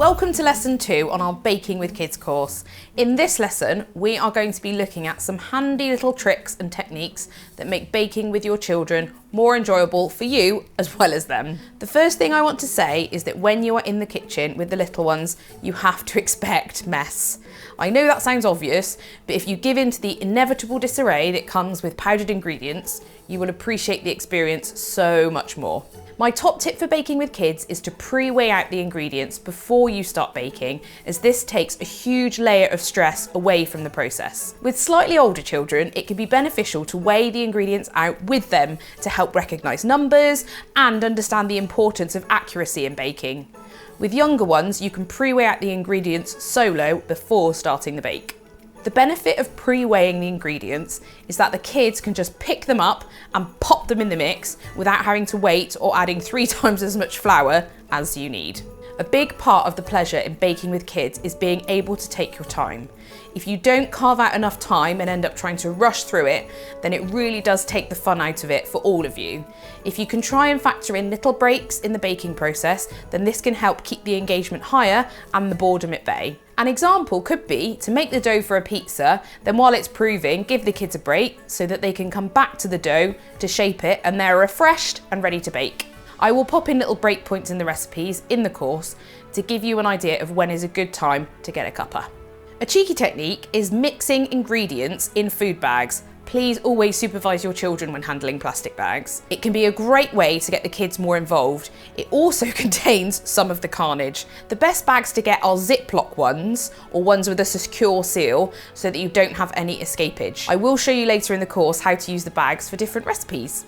Welcome to lesson 2 on our Baking with Kids course. In this lesson, we are going to be looking at some handy little tricks and techniques that make baking with your children more enjoyable for you as well as them. The first thing I want to say is that when you are in the kitchen with the little ones, you have to expect mess. I know that sounds obvious, but if you give in to the inevitable disarray that comes with powdered ingredients, you will appreciate the experience so much more. My top tip for baking with kids is to pre-weigh out the ingredients before you start baking, as this takes a huge layer of stress away from the process. With slightly older children, it can be beneficial to weigh the ingredients out with them to help recognise numbers and understand the importance of accuracy in baking. With younger ones, you can pre-weigh out the ingredients solo before starting the bake. The benefit of pre-weighing the ingredients is that the kids can just pick them up and pop them in the mix without having to wait or adding 3 times as much flour as you need. A big part of the pleasure in baking with kids is being able to take your time. If you don't carve out enough time and end up trying to rush through it, then it really does take the fun out of it for all of you. If you can try and factor in little breaks in the baking process, then this can help keep the engagement higher and the boredom at bay. An example could be to make the dough for a pizza, then while it's proving, give the kids a break so that they can come back to the dough to shape it and they're refreshed and ready to bake. I will pop in little breakpoints in the recipes in the course to give you an idea of when is a good time to get a cuppa. A cheeky technique is mixing ingredients in food bags. Please always supervise your children when handling plastic bags. It can be a great way to get the kids more involved. It also contains some of the carnage. The best bags to get are Ziploc ones, or ones with a secure seal, so that you don't have any escapage. I will show you later in the course how to use the bags for different recipes.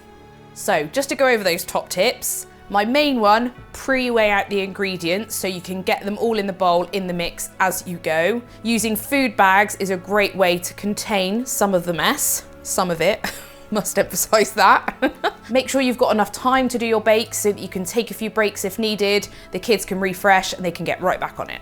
So just to go over those top tips, my main one, pre-weigh out the ingredients so you can get them all in the bowl in the mix as you go. Using food bags is a great way to contain some of the mess, some of it, must emphasise that. Make sure you've got enough time to do your bakes so that you can take a few breaks if needed, the kids can refresh and they can get right back on it.